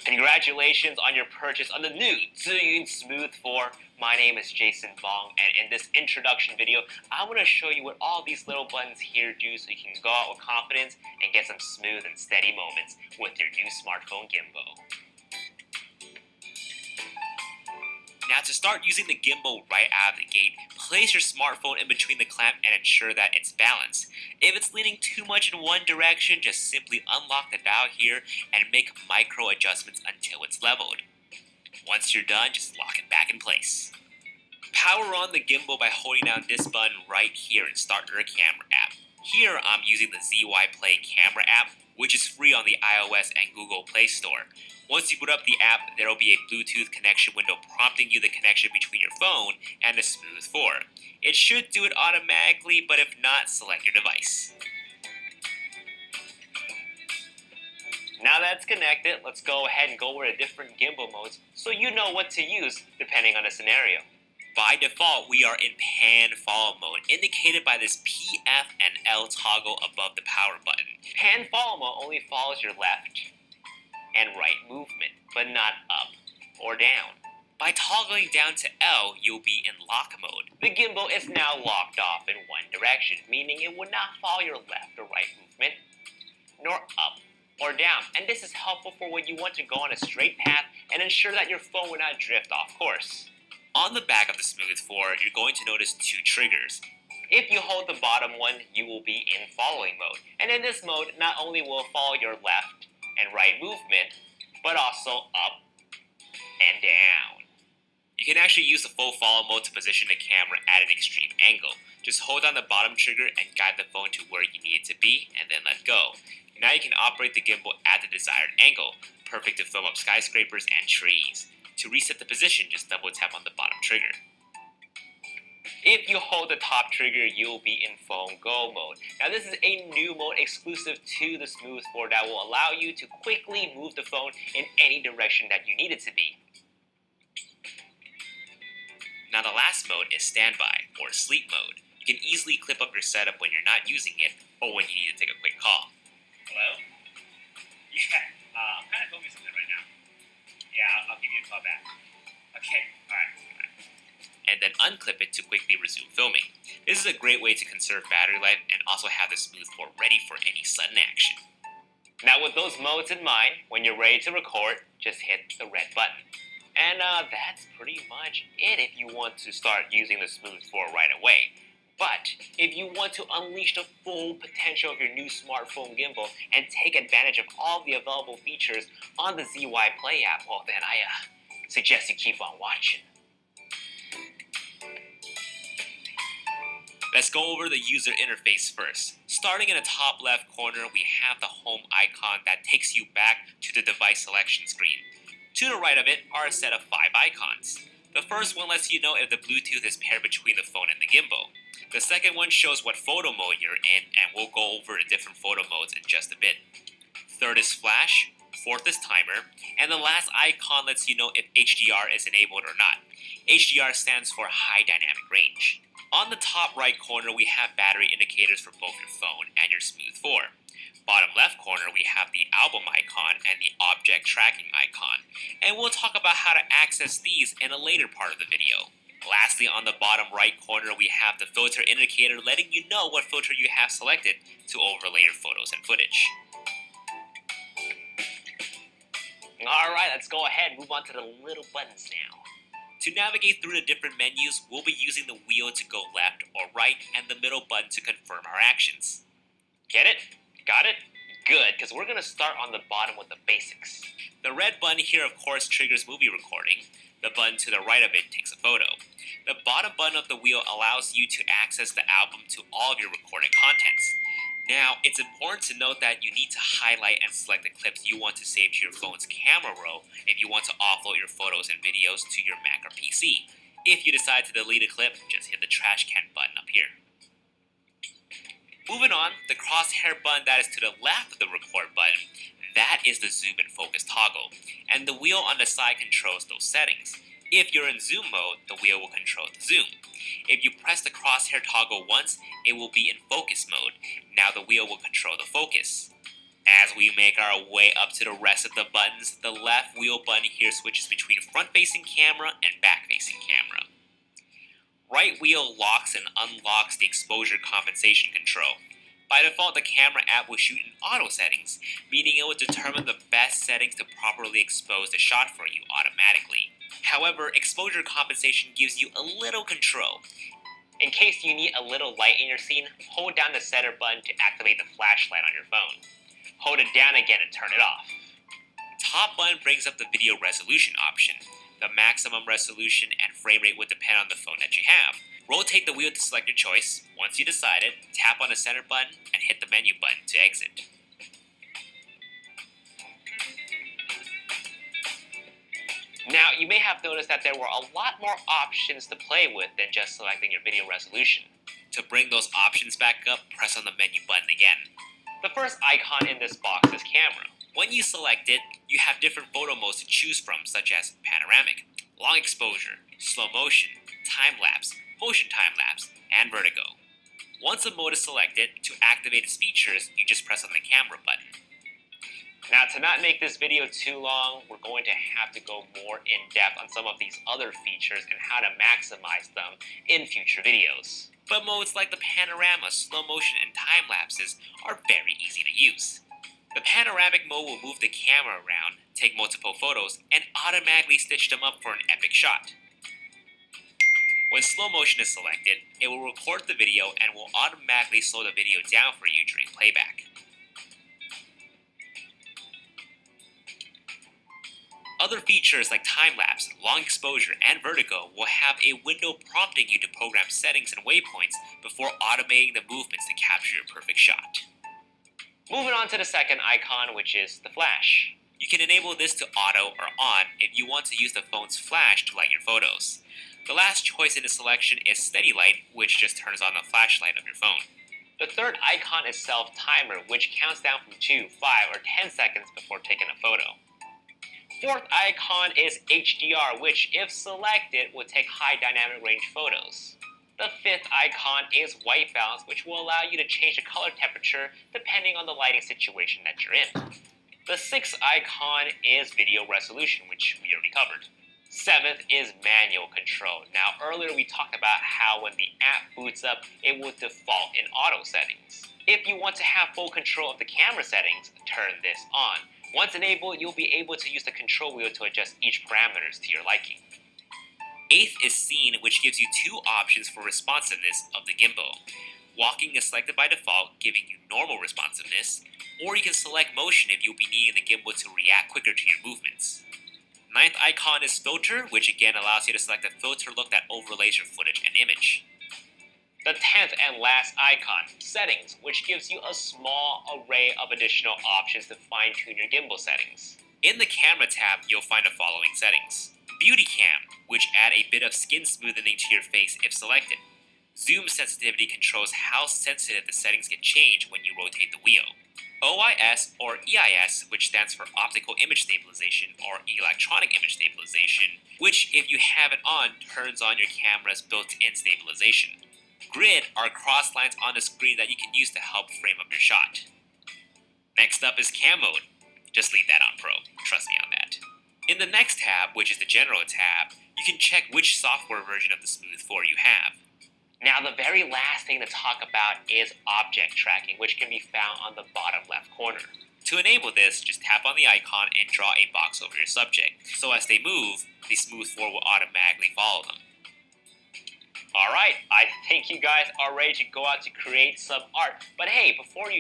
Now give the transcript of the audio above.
Congratulations on your purchase on the new ZHIYUN Smooth 4. My name is Jason Vong, and in this introduction video, I want to show you what all these little buttons here do so you can go out with confidence and get some smooth and steady moments with your new smartphone gimbal. Now, to start using the gimbal right out of the gate, place your smartphone in between the clamp and ensure that it's balanced. If it's leaning too much in one direction, just simply unlock the dial here and make micro adjustments until it's leveled. Once you're done, just lock it back in place. Power on the gimbal by holding down this button right here and start your camera app. Here, I'm using the ZHIYUN Play camera app, which is free on the iOS and Google Play Store. Once you boot up the app, there will be a Bluetooth connection window prompting you the connection between your phone and the Smooth 4. It should do it automatically, but if not, select your device. Now that it's connected, let's go ahead and go over the different gimbal modes so you know what to use depending on the scenario. By default, we are in pan follow mode, indicated by this P, F, and L toggle above the power button. Pan follow mode only follows your left and right movement, but not up or down. By toggling down to L, you'll be in lock mode. The gimbal is now locked off in one direction, meaning it will not follow your left or right movement, nor up or down. And this is helpful for when you want to go on a straight path and ensure that your phone will not drift off course. On the back of the Smooth 4, you're going to notice two triggers. If you hold the bottom one, you will be in following mode. And in this mode, not only will it follow your left and right movement, but also up and down. You can actually use the full follow mode to position the camera at an extreme angle. Just hold down the bottom trigger and guide the phone to where you need it to be, and then let go. Now you can operate the gimbal at the desired angle, perfect to film up skyscrapers and trees. To reset the position, just double tap on the bottom trigger. If you hold the top trigger, you'll be in phone go mode. Now this is a new mode exclusive to the Smooth 4 that will allow you to quickly move the phone in any direction that you need it to be. Now the last mode is standby, or sleep mode. You can easily clip up your setup when you're not using it, or when you need to take a quick call. Hello? Yeah, I'm kind of filming something right now. Yeah, I'll give you a call back. Okay, alright. And then unclip it to quickly resume filming. This is a great way to conserve battery life and also have the Smooth 4 ready for any sudden action. Now with those modes in mind, when you're ready to record, just hit the red button. And that's pretty much it if you want to start using the Smooth 4 right away. But if you want to unleash the full potential of your new smartphone gimbal and take advantage of all the available features on the ZHIYUN Play app, well then I suggest you keep on watching. Let's go over the user interface first. Starting in the top left corner, we have the home icon that takes you back to the device selection screen. To the right of it are a set of 5 icons. The first one lets you know if the Bluetooth is paired between the phone and the gimbal. The second one shows what photo mode you're in, and we'll go over the different photo modes in just a bit. Third is flash, fourth is timer, and the last icon lets you know if HDR is enabled or not. HDR stands for high dynamic range. On the top right corner, we have battery indicators for both your phone and your Smooth 4. Bottom left corner, we have the album icon and the object tracking icon, and we'll talk about how to access these in a later part of the video. Lastly, on the bottom right corner, we have the filter indicator letting you know what filter you have selected to overlay your photos and footage. Alright, let's go ahead and move on to the little buttons now. To navigate through the different menus, we'll be using the wheel to go left or right and the middle button to confirm our actions. Get it? Got it? Good, because we're going to start on the bottom with the basics. The red button here, of course, triggers movie recording. The button to the right of it takes a photo. The bottom button of the wheel allows you to access the album to all of your recorded contents. Now, it's important to note that you need to highlight and select the clips you want to save to your phone's camera roll if you want to offload your photos and videos to your Mac or PC. If you decide to delete a clip, just hit the trash can button up here. Moving on, the crosshair button that is to the left of the record button, that is the zoom and focus toggle, and the wheel on the side controls those settings. If you're in zoom mode, the wheel will control the zoom. If you press the crosshair toggle once, it will be in focus mode. Now the wheel will control the focus. As we make our way up to the rest of the buttons, the left wheel button here switches between front-facing camera and back-facing camera. Right wheel locks and unlocks the exposure compensation control. By default, the camera app will shoot in auto settings, meaning it will determine the best settings to properly expose the shot for you automatically. However, exposure compensation gives you a little control. In case you need a little light in your scene, hold down the center button to activate the flashlight on your phone. Hold it down again and turn it off. Top button brings up the video resolution option. The maximum resolution and frame rate will depend on the phone that you have. Rotate the wheel to select your choice. Once you decide it, tap on the center button and hit the menu button to exit. Now, you may have noticed that there were a lot more options to play with than just selecting your video resolution. To bring those options back up, press on the menu button again. The first icon in this box is camera. When you select it, you have different photo modes to choose from, such as panoramic, long exposure, slow motion, time-lapse, motion time-lapse, and vertigo. Once a mode is selected, to activate its features, you just press on the camera button. Now, to not make this video too long, we're going to have to go more in-depth on some of these other features and how to maximize them in future videos. But modes like the panorama, slow motion, and time-lapses are very easy to use. The panoramic mode will move the camera around, take multiple photos, and automatically stitch them up for an epic shot. When slow motion is selected, it will record the video and will automatically slow the video down for you during playback. Other features like time-lapse, long exposure, and vertigo will have a window prompting you to program settings and waypoints before automating the movements to capture your perfect shot. Moving on to the second icon, which is the flash. You can enable this to auto or on if you want to use the phone's flash to light your photos. The last choice in the selection is steady light, which just turns on the flashlight of your phone. The third icon is self-timer, which counts down from 2, 5, or 10 seconds before taking a photo. Fourth icon is HDR, which, if selected, will take high dynamic range photos. The fifth icon is white balance, which will allow you to change the color temperature depending on the lighting situation that you're in. The sixth icon is video resolution, which we already covered. Seventh is manual control. Now, earlier we talked about how when the app boots up, it will default in auto settings. If you want to have full control of the camera settings, turn this on. Once enabled, you'll be able to use the control wheel to adjust each parameters to your liking. Eighth is scene, which gives you two options for responsiveness of the gimbal. Walking is selected by default, giving you normal responsiveness, or you can select motion if you'll be needing the gimbal to react quicker to your movements. Ninth icon is filter, which again allows you to select a filter look that overlays your footage and image. The 10th and last icon, settings, which gives you a small array of additional options to fine-tune your gimbal settings. In the camera tab, you'll find the following settings. Beauty cam, which add a bit of skin smoothing to your face if selected. Zoom sensitivity controls how sensitive the settings can change when you rotate the wheel. OIS or EIS, which stands for Optical Image Stabilization or Electronic Image Stabilization, which if you have it on, turns on your camera's built-in stabilization. Grid are cross lines on the screen that you can use to help frame up your shot. Next up is cam mode. Just leave that on Pro, trust me on that. In the next tab, which is the General tab, you can check which software version of the Smooth 4 you have. Now, the very last thing to talk about is object tracking, which can be found on the bottom left corner. To enable this, just tap on the icon and draw a box over your subject, so as they move, the Smooth 4 will automatically follow them. Alright, I think you guys are ready to go out to create some art, but hey, before you